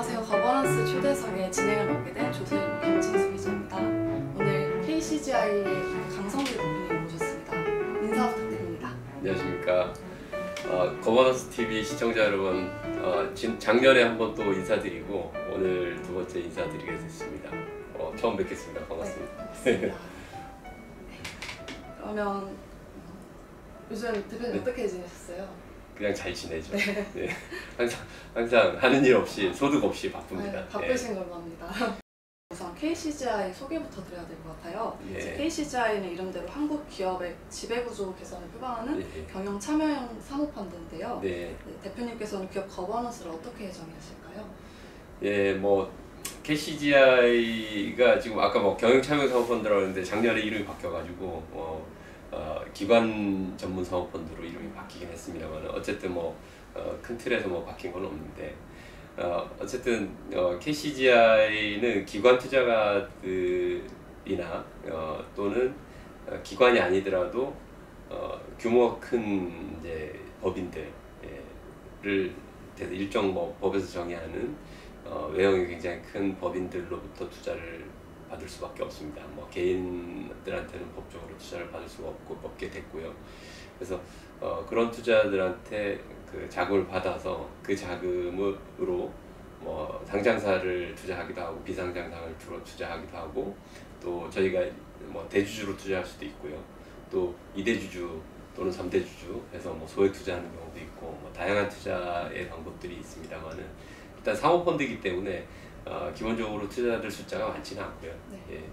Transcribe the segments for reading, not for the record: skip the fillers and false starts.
안녕하세요. 거버넌스 초대석에 진행을 맡게 된 조세림 김진수 기자입니다. 오늘 KCGI의 강성길 대표님 모셨습니다. 인사 부탁드립니다. 안녕하십니까. 거버넌스 TV 시청자 여러분, 작년에 한번 또 인사드리고 오늘 두 번째 인사드리게 됐습니다. 처음 뵙겠습니다. 반갑습니다. 네, 반갑습니다. 네. 그러면 요즘 대표님 어떻게 지내셨어요? 그냥 잘 지내죠. 네. 항상 하는 일 없이 소득 없이 바쁩니다. 네, 바쁘신 걸로 합니다. 우선 KCGI 소개부터 드려야 될 것 같아요. 네. KCGI는 이름대로 한국 기업의 지배구조 개선을 표방하는 네. 경영 참여형 사모펀드인데요. 네. 네, 대표님께서는 기업 거버넌스를 어떻게 정의하실까요? 예, KCGI가 지금 아까 경영 참여 사모펀드라고 했는데 작년에 이름이 바뀌어가지고 기관 전문 사모펀드로 이름이 바뀌긴 했습니다만 어쨌든 큰 틀에서 바뀐 건 없는데 어쨌든 KCGI는 기관 투자가들이나 또는 기관이 아니더라도 규모가 큰 이제 법인들을 일정 법에서 정의하는 외형이 굉장히 큰 법인들로부터 투자를 받을 수밖에 없습니다. 개인들한테는 법적으로 투자를 받을 수가 없게 됐고요. 그래서 그런 투자들한테 그 자금을 받아서 그 자금으로 상장사를 투자하기도 하고 비상장사를 투자하기도 하고 또 저희가 대주주로 투자할 수도 있고요. 또 2대주주 또는 3대주주 해서 소액 투자하는 경우도 있고 다양한 투자의 방법들이 있습니다만은 일단 사모펀드이기 때문에 기본적으로 투자자들 숫자가 많지는 않고요. 네. 예.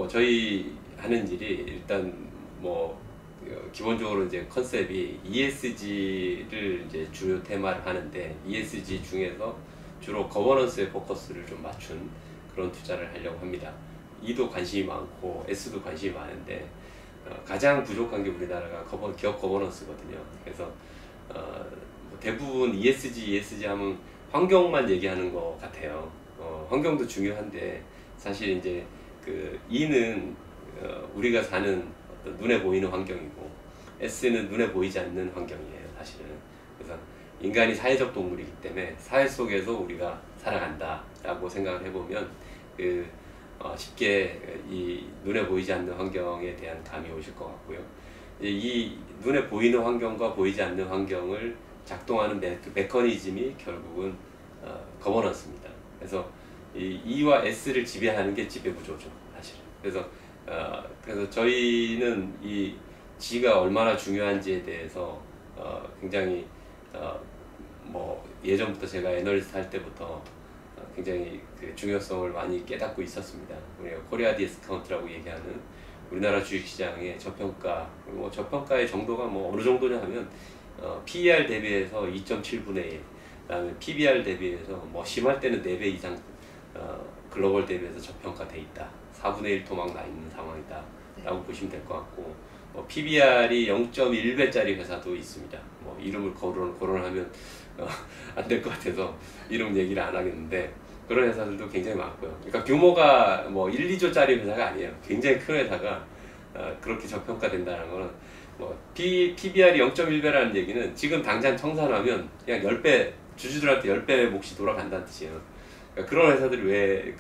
저희 하는 일이 일단 기본적으로 이제 컨셉이 ESG를 이제 주요 테마를 하는데 ESG 중에서 주로 거버넌스에 포커스를 좀 맞춘 그런 투자를 하려고 합니다. E도 관심이 많고 S도 관심이 많은데 가장 부족한 게 우리나라가 기업 거버넌스거든요. 그래서 대부분 ESG 하면 환경만 얘기하는 것 같아요. 환경도 중요한데 사실 이제 그 E는 우리가 사는 어떤 눈에 보이는 환경이고 S는 눈에 보이지 않는 환경이에요, 사실은. 그래서 인간이 사회적 동물이기 때문에 사회 속에서 우리가 살아간다라고 생각을 해보면 쉽게 이 눈에 보이지 않는 환경에 대한 감이 오실 것 같고요. 이 눈에 보이는 환경과 보이지 않는 환경을 작동하는 메커니즘이 결국은 거버넌스입니다. 그래서 이 E와 S를 지배하는 게 지배구조죠, 사실은. 그래서 저희는 이 G가 얼마나 중요한지에 대해서 굉장히 예전부터 제가 애널리스트 할 때부터 굉장히 그 중요성을 많이 깨닫고 있었습니다. 우리가 코리아 디스카운트라고 얘기하는 우리나라 주식시장의 저평가, 저평가의 정도가 어느 정도냐 하면 PER 대비해서 2.7분의 1, 그다음에 PBR 대비해서 심할 때는 4배 이상 글로벌 대비해서 저평가돼 있다. 4분의 1 토막 나 있는 상황이다 라고 보시면 될 것 같고 PBR이 0.1배짜리 회사도 있습니다. 이름을 거론하면 안 될 것 같아서 이름 얘기를 안 하겠는데 그런 회사들도 굉장히 많고요. 그러니까 규모가 1, 2조짜리 회사가 아니에요. 굉장히 큰 회사가 그렇게 저평가된다는 거는 PBR이 0.1배라는 얘기는 지금 당장 청산하면 그냥 10배, 주주들한테 10배 몫이 돌아간다는 뜻이에요. 그러니까 그런 회사들이 왜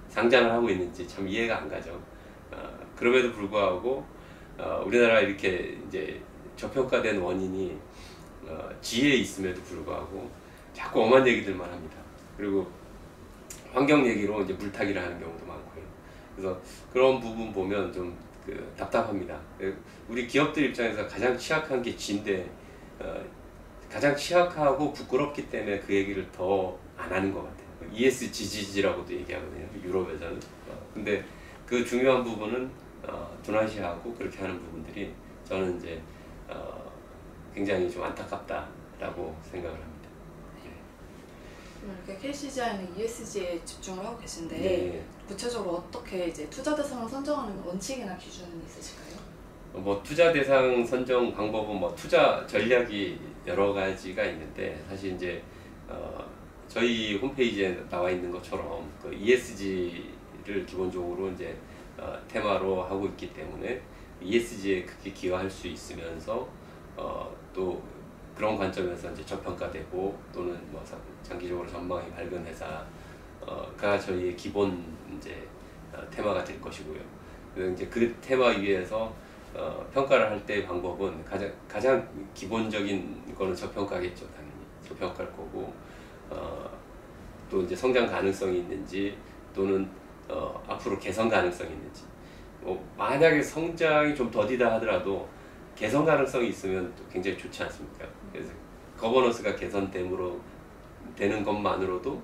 상장을 하고 있는지 참 이해가 안 가죠. 그럼에도 불구하고 우리나라가 이렇게 이제 저평가된 원인이 지혜에 있음에도 불구하고 자꾸 엄한 얘기들만 합니다. 그리고 환경 얘기로 이제 물타기를 하는 경우도 많고요. 그래서 그런 부분 보면 좀 답답합니다. 우리 기업들 입장에서 가장 취약한 게 G인데 가장 취약하고 부끄럽기 때문에 그 얘기를 더 안 하는 것 같아요. ESG라고도 얘기하거든요, 유럽에서는. 근데 그 중요한 부분은 등한시하고 그렇게 하는 부분들이 저는 이제 굉장히 좀 안타깝다라고 생각을 합니다. 이렇게 KCGI는 ESG에 집중을 하고 계신데 네. 구체적으로 어떻게 이제 투자 대상을 선정하는 원칙이나 기준이 있으실까요? 투자 대상 선정 방법은 투자 전략이 여러 가지가 있는데 사실 이제 저희 홈페이지에 나와 있는 것처럼 그 ESG를 기본적으로 이제 테마로 하고 있기 때문에 ESG에 크게 기여할 수 있으면서 또 그런 관점에서 이제 저평가되고 또는 뭐 장기적으로 전망이 밝은 회사가 저희의 기본 이제 테마가 될 것이고요. 그래서 이제 그 테마 위에서 평가를 할 때의 방법은 가장 기본적인 거는 저평가겠죠. 당연히 저평가일 거고, 또 이제 성장 가능성이 있는지 또는 앞으로 개선 가능성이 있는지, 만약에 성장이 좀 더디다 하더라도 개선 가능성이 있으면 또 굉장히 좋지 않습니까? 그래서 거버넌스가 개선됨으로 되는 것만으로도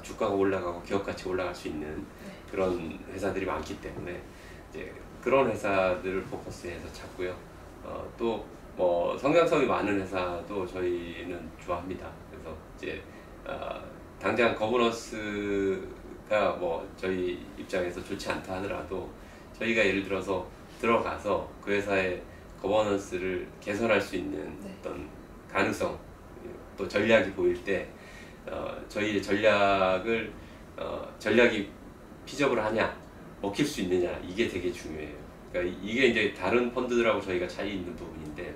주가가 올라가고 기업 가치 올라갈 수 있는 그런 회사들이 많기 때문에 이제 그런 회사들을 포커스해서 찾고요. 또 뭐 성장성이 많은 회사도 저희는 좋아합니다. 그래서 이제 당장 거버넌스가 뭐 저희 입장에서 좋지 않다 하더라도 저희가 예를 들어서 들어가서 그 회사의 거버넌스를 개선할 수 있는 어떤 가능성 또 전략이 보일 때 저희의 전략이 피저블 하냐, 먹힐 수 있느냐, 이게 되게 중요해요. 그러니까 이게 이제 다른 펀드들하고 저희가 차이 있는 부분인데,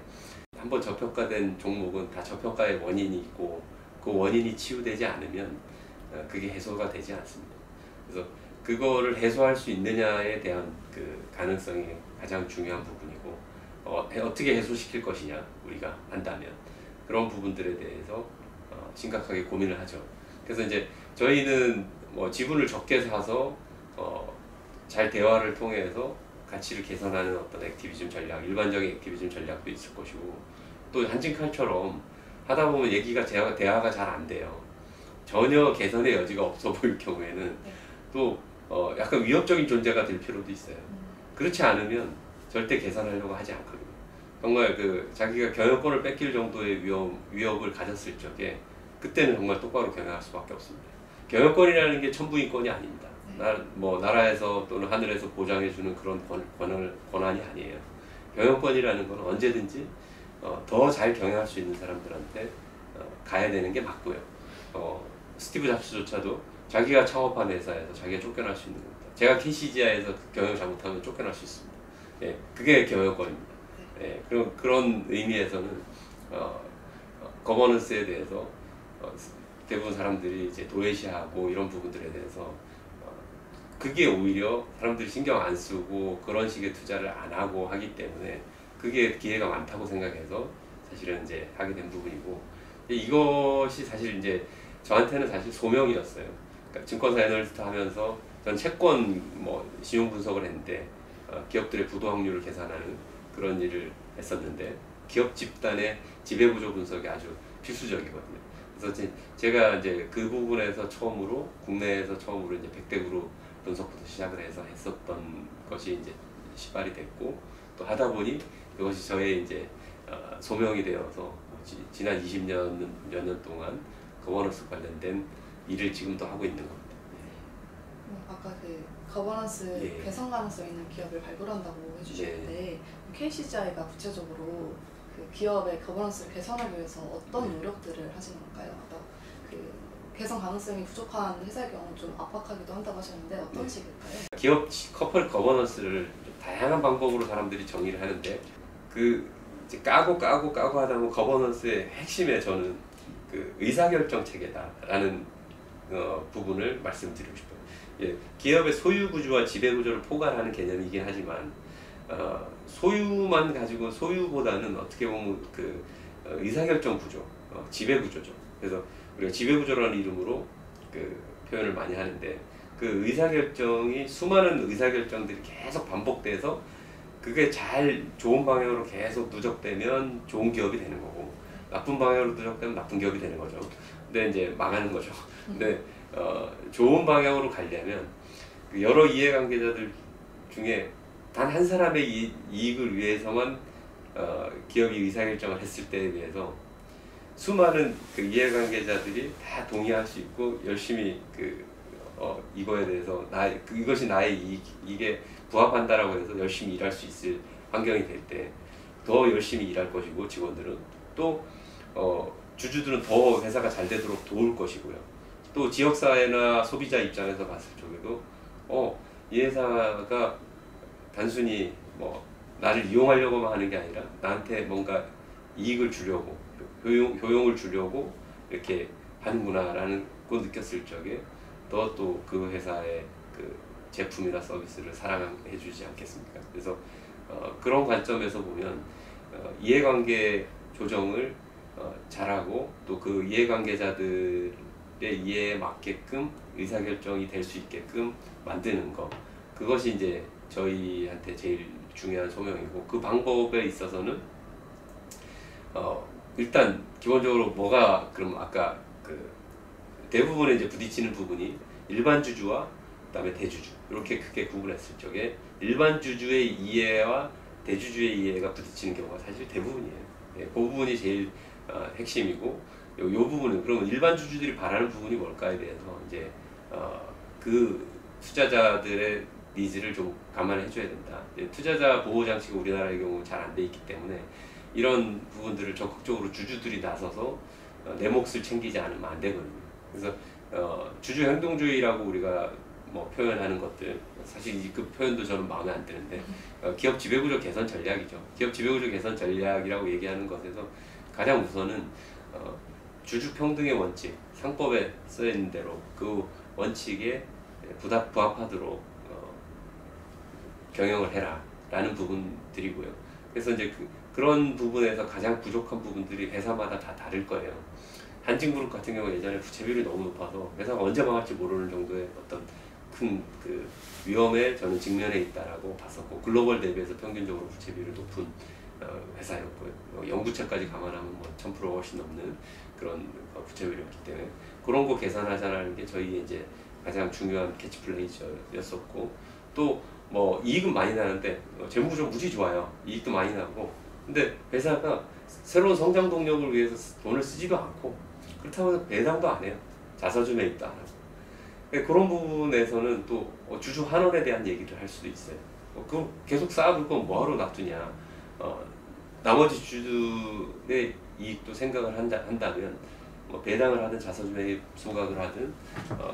한번 저평가된 종목은 다 저평가의 원인이 있고 그 원인이 치유되지 않으면 그게 해소가 되지 않습니다. 그래서 그거를 해소할 수 있느냐에 대한 그 가능성이 가장 중요한 부분이고, 어떻게 해소시킬 것이냐 우리가 한다면 그런 부분들에 대해서 심각하게 고민을 하죠. 그래서 이제 저희는 뭐 지분을 적게 사서 잘 대화를 통해서 가치를 개선하는 어떤 액티비즘 전략, 일반적인 액티비즘 전략도 있을 것이고, 또 한진칼처럼 하다 보면 얘기가 대화가 잘 안 돼요. 전혀 개선의 여지가 없어 보일 경우에는 또 약간 위협적인 존재가 될 필요도 있어요. 그렇지 않으면 절대 개선하려고 하지 않거든요. 정말 그 자기가 경영권을 뺏길 정도의 위협을 가졌을 적에 그때는 정말 똑바로 경영할 수밖에 없습니다. 경영권이라는 게 천부인권이 아닙니다. 나라에서 또는 하늘에서 보장해주는 그런 권한이 아니에요. 경영권이라는 건 언제든지 더 잘 경영할 수 있는 사람들한테 가야 되는 게 맞고요. 스티브 잡스조차도 자기가 창업한 회사에서 자기가 쫓겨날 수 있는 겁니다. 제가 KCGI에서 경영 잘못하면 쫓겨날 수 있습니다. 예, 그게 경영권입니다. 예, 그런 의미에서는 거버넌스에 대해서 대부분 사람들이 이제 도외시하고 이런 부분들에 대해서 그게 오히려 사람들이 신경 안 쓰고 그런 식의 투자를 안 하고 하기 때문에 그게 기회가 많다고 생각해서 사실은 이제 하게 된 부분이고, 이것이 사실 이제 저한테는 사실 소명이었어요. 그러니까 증권사 애널리스트 하면서 전 채권 신용 분석을 했는데 기업들의 부도 확률을 계산하는 그런 일을 했었는데, 기업 집단의 지배구조 분석이 아주 필수적이거든요. 그래서 제가 이제 그 부분에서 국내에서 처음으로 이제 100대 그룹 분석부터 시작을 해서 했었던 것이 이제 시발이 됐고, 또 하다 보니 그것이 저의 이제 소명이 되어서 지난 20몇 년 동안 거버넌스 관련된 일을 지금도 하고 있는 겁니다. 아까 그 거버넌스 개선 가능성 있는 기업을 발굴한다고 해주셨는데, KCGI가 구체적으로 그 기업의 거버넌스를 개선하기 위해서 어떤 노력들을 하시는 건가요? 그 개선 가능성이 부족한 회사의 경우 좀 압박하기도 한다고 하셨는데 어떤 식일까요? 기업 커퍼레이트 거버넌스를 다양한 방법으로 사람들이 정의를 하는데, 그 이제 까고 하다 보면 거버넌스의 핵심에 저는 그 의사결정 체계다라는 부분을 말씀드리고 싶어요. 예, 기업의 소유 구조와 지배 구조를 포괄하는 개념이긴 하지만 소유보다는 어떻게 보면 그 의사결정 구조, 지배 구조죠. 그래서 우리가 지배 구조라는 이름으로 그 표현을 많이 하는데, 그 의사결정이 수많은 의사결정들이 계속 반복돼서 그게 좋은 방향으로 계속 누적되면 좋은 기업이 되는 거고, 나쁜 방향으로 누적되면 나쁜 기업이 되는 거죠. 근데 이제 망하는 거죠. 근데 좋은 방향으로 가려면 그 여러 이해관계자들 중에 단 한 사람의 이익을 위해서만 기업이 의사결정을 했을 때에 비해서 수많은 그 이해관계자들이 다 동의할 수 있고 열심히 이거에 대해서 이것이 나의 이익에 부합한다라고 해서 열심히 일할 수 있을 환경이 될 때 더 열심히 일할 것이고, 직원들은 또 주주들은 더 회사가 잘 되도록 도울 것이고요. 또 지역사회나 소비자 입장에서 봤을 적에도 이 회사가 단순히 나를 이용하려고만 하는 게 아니라 나한테 뭔가 이익을 주려고 효용을 주려고 이렇게 하는구나라는 거 느꼈을 적에 더 또 그 회사의 그 제품이나 서비스를 사랑해주지 않겠습니까? 그래서 그런 관점에서 보면 이해관계 조정을 잘하고 또 그 이해관계자들의 이해에 맞게끔 의사결정이 될 수 있게끔 만드는 거, 그것이 이제 저희한테 제일 중요한 소명이고, 그 방법에 있어서는 일단 기본적으로 뭐가, 그럼 아까 그 대부분의 이제 부딪히는 부분이 일반 주주와 그다음에 대주주, 이렇게 크게 구분했을 적에 일반 주주의 이해와 대주주의 이해가 부딪히는 경우가 사실 대부분이에요. 예, 그 부분이 제일 핵심이고, 요 부분은 그러면 일반 주주들이 바라는 부분이 뭘까에 대해서 이제 그 투자자들의 니즈를 좀 감안해 줘야 된다. 투자자 보호 장치가 우리나라의 경우 잘 안 돼 있기 때문에 이런 부분들을 적극적으로 주주들이 나서서 내 몫을 챙기지 않으면 안 되거든요. 그래서 주주 행동주의라고 우리가 뭐 표현하는 것들, 사실 그 표현도 저는 마음에 안 드는데 기업 지배구조 개선 전략이죠. 기업 지배구조 개선 전략이라고 얘기하는 것에서 가장 우선은 주주 평등의 원칙, 상법에 써 있는 대로 그 원칙에 부합하도록 경영을 해라 라는 부분들이고요. 그래서 이제 그런 부분에서 가장 부족한 부분들이 회사마다 다 다를 거예요. 한진그룹 같은 경우 예전에 부채 비율이 너무 높아서 회사가 언제 망할지 모르는 정도의 어떤 큰 그 위험에 저는 직면해 있다라고 봤었고, 글로벌 대비해서 평균적으로 부채 비율이 높은 회사였고요. 영부채까지 감안하면 뭐 1000% 훨씬 넘는 그런 부채 비율이었기 때문에 그런 거 계산하자는 게 저희 이제 가장 중요한 캐치플레이였었고, 또 뭐 이익은 많이 나는데 재무구조 무지 좋아요. 이익도 많이 나고, 근데 회사가 새로운 성장 동력을 위해서 돈을 쓰지도 않고, 그렇다고 해서 배당도 안 해요. 자사주 매입도 안 하고. 그런 부분에서는 또 주주 환원에 대한 얘기를 할 수도 있어요. 그럼 계속 쌓아둘 건 뭐하러 놔두냐. 나머지 주주의 이익도 생각을 한다면 뭐 배당을 하든 자사주 매입 소각을 하든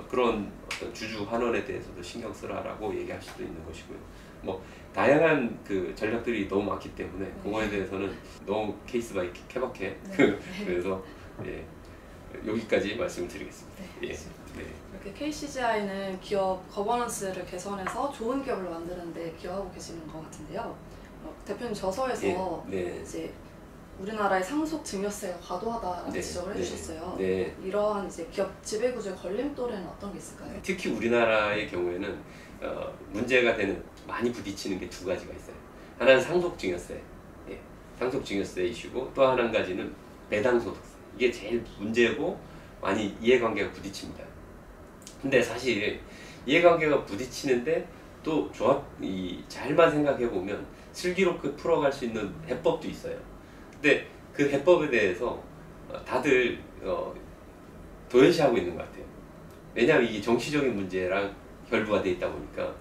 그런 어떤 주주 환원에 대해서도 신경 쓰라라고 얘기할 수도 있는 것이고요. 뭐 다양한 그 전략들이 너무 많기 때문에 그거에 대해서는 너무 케이스 바이 케바케. 그래서 예, 여기까지 말씀을 드리겠습니다. 네, 예. 네. 이렇게 KCGI는 기업 거버넌스를 개선해서 좋은 기업을 만드는데 기여하고 계시는 것 같은데요. 대표님 저서에서 네. 이제 우리나라의 상속 증여세가 과도하다라는 네. 지적을 해주셨어요. 네. 이러한 이제 기업 지배구조의 걸림돌에는 어떤 게 있을까요? 특히 우리나라의 경우에는 문제가 되는, 많이 부딪히는 게 두 가지가 있어요. 하나는 상속증여세, 예, 상속증여세 이슈고, 또 한 가지는 배당소득세. 이게 제일 문제고 많이 이해관계가 부딪힙니다. 근데 사실 이해관계가 부딪히는데 또 잘만 생각해 보면 슬기롭게 풀어갈 수 있는 해법도 있어요. 근데 그 해법에 대해서 다들 도외시하고 있는 것 같아요. 왜냐하면 이게 정치적인 문제랑 결부가 돼 있다 보니까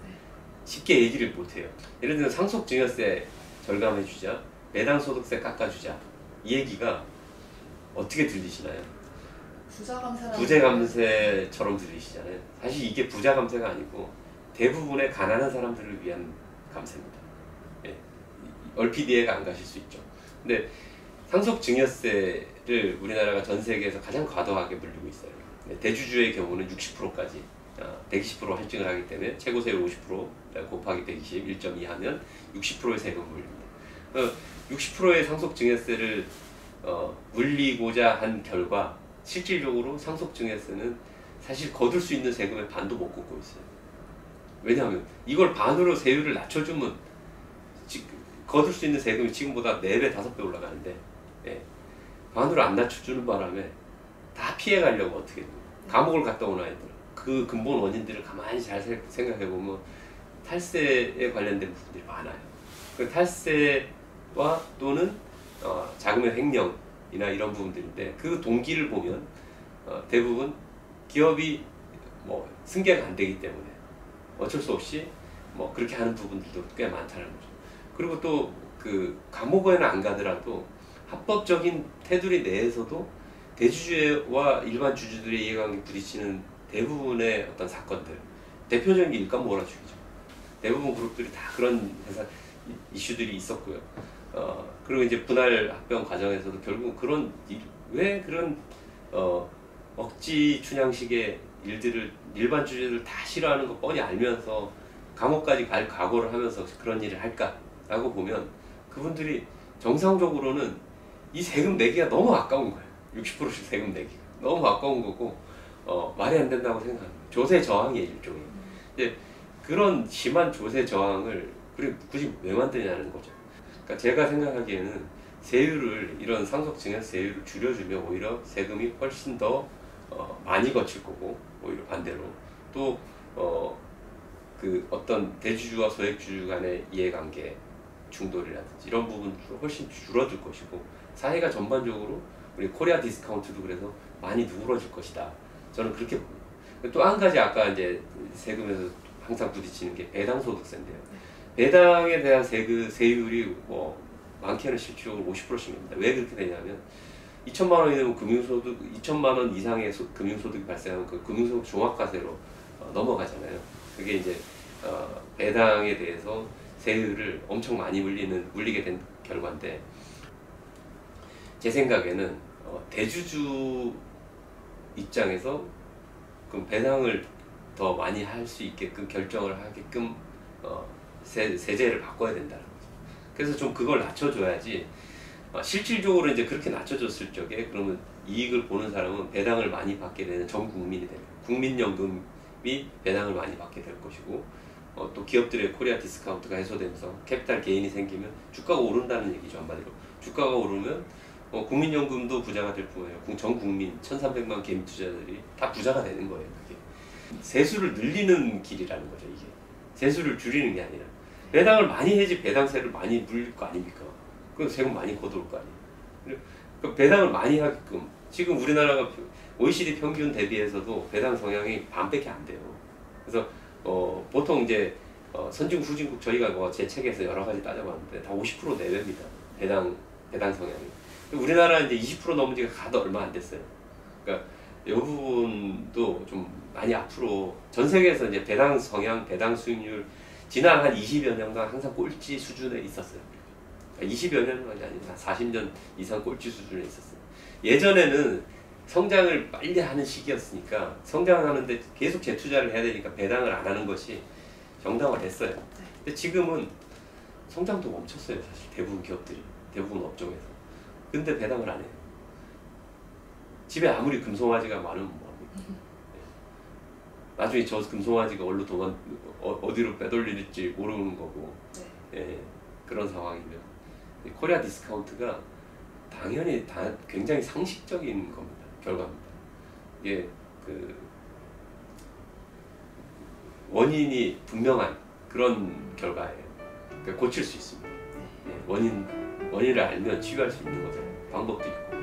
쉽게 얘기를 못해요. 예를 들면 상속증여세 절감해주자, 배당소득세 깎아주자, 이 얘기가 어떻게 들리시나요? 부재감세처럼 들리시잖아요. 사실 이게 부자감세가 아니고 대부분의 가난한 사람들을 위한 감세입니다. 예. 얼핏 이해가 안 가실 수 있죠. 근데 상속증여세를 우리나라가 전 세계에서 가장 과도하게 물리고 있어요. 대주주의 경우는 60%까지 120% 할증을 하기 때문에 최고 세율 50% 곱하기 120, 1.2 하면 60%의 세금을 물립니다. 60%의 상속증여세를 물리고자 한 결과 실질적으로 상속증여세는 사실 거둘 수 있는 세금의 반도 못 걷고 있어요. 왜냐하면 이걸 반으로 세율을 낮춰주면 거둘 수 있는 세금이 지금보다 4배, 5배 올라가는데, 예, 반으로 안 낮춰주는 바람에 다 피해가려고 어떻게 해요. 감옥을 갔다 온 아이들, 그 근본 원인들을 가만히 잘 생각해보면 탈세에 관련된 부분들이 많아요. 그 탈세와 또는 자금의 횡령이나 이런 부분들인데, 그 동기를 보면 대부분 기업이 뭐 승계가 안 되기 때문에 어쩔 수 없이 뭐 그렇게 하는 부분들도 꽤 많다는 거죠. 그리고 또 그 감옥에는 안 가더라도 합법적인 테두리 내에서도 대주주와 일반 주주들의 이해관계 부딪히는 대부분의 어떤 사건들, 대표적인 게 일감 몰아주기죠. 대부분 그룹들이 다 그런 회사 이슈들이 있었고요. 그리고 이제 분할 합병 과정에서도 결국 그런 왜 그런 억지 춘향식의 일들을 일반 주주들 다 싫어하는 거 뻔히 알면서 감옥까지 갈 각오를 하면서 그런 일을 할까라고 보면 그분들이 정상적으로는 이 세금 내기가 너무 아까운 거예요. 60%씩 세금 내기가 너무 아까운 거고 말이 안 된다고 생각합니다. 조세 저항이에요, 일종의. 이제 그런 심한 조세 저항을 굳이 왜 만드냐는 거죠. 그러니까 제가 생각하기에는 세율을 이런 상속증여세 세율을 줄여주면 오히려 세금이 훨씬 더 많이 거칠 거고 오히려 반대로 또 그 어떤 대주주와 소액주주 간의 이해관계 충돌이라든지 이런 부분도 훨씬 줄어들 것이고 사회가 전반적으로 우리 코리아 디스카운트도 그래서 많이 누그러질 것이다. 저는 그렇게 봅니다. 또 한 가지 아까 이제 세금에서 항상 부딪히는 게 배당소득세인데요. 배당에 대한 세율이 뭐 많게는 실질적으로 50%씩입니다. 왜 그렇게 되냐면 2천만 원이 되면 금융소득 2천만 원 이상의 금융소득이 발생하면 그 금융소득 종합과세로 넘어가잖아요. 그게 이제 배당에 대해서 세율을 엄청 많이 물리게 된 결과인데 제 생각에는 대주주 입장에서 그럼 배당을 더 많이 할 수 있게끔 결정을 하게끔 세제를 바꿔야 된다는 거죠. 그래서 좀 그걸 낮춰줘야지 실질적으로 이제 그렇게 낮춰줬을 적에 그러면 이익을 보는 사람은 배당을 많이 받게 되는 전 국민이 됩니다. 국민연금이 배당을 많이 받게 될 것이고 또 기업들의 코리아 디스카운트가 해소되면서 캐피탈 게인이 생기면 주가가 오른다는 얘기죠. 한마디로 주가가 오르면 국민연금도 부자가 될 뿐 아니라 전 국민 1,300만 개인 투자자들이 다 부자가 되는 거예요. 그게 세수를 늘리는 길이라는 거죠. 이게 세수를 줄이는 게 아니라 배당을 많이 해야지 배당세를 많이 물릴 거 아닙니까? 그럼 세금 많이 걷어올 거 아니에요. 그 배당을 많이 하게끔 지금 우리나라가 OECD 평균 대비해서도 배당 성향이 반밖에 안 돼요. 그래서 보통 이제 선진국 후진국 저희가 뭐 제 책에서 여러 가지 따져봤는데 다 50% 내외입니다. 배당 성향이. 우리나라는 이제 20% 넘은 지가 가도 얼마 안 됐어요. 그러니까 이 부분도 좀 많이 앞으로 전 세계에서 이제 배당 성향, 배당 수익률 지난 한 20여 년간 항상 꼴찌 수준에 있었어요. 20여 년만이 아니라 40년 이상 꼴찌 수준에 있었어요. 예전에는 성장을 빨리 하는 시기였으니까 성장하는데 계속 재투자를 해야 되니까 배당을 안 하는 것이 정당화됐어요. 근데 지금은 성장도 멈췄어요. 사실 대부분 기업들이, 대부분 업종에서. 근데 배당을 안 해요. 집에 아무리 금송아지가 많으면 뭐합니까? 나중에 저 금송아지가 어디로 빼돌릴지 모르는 거고 그런 상황이면 코리아 디스카운트가 당연히 굉장히 상식적인 겁니다. 결과입니다. 이게 그 원인이 분명한 그런 결과예요. 그러니까 고칠 수 있습니다. 원인을 알면 치유할 수 있는 거잖아요. 방법도 있고.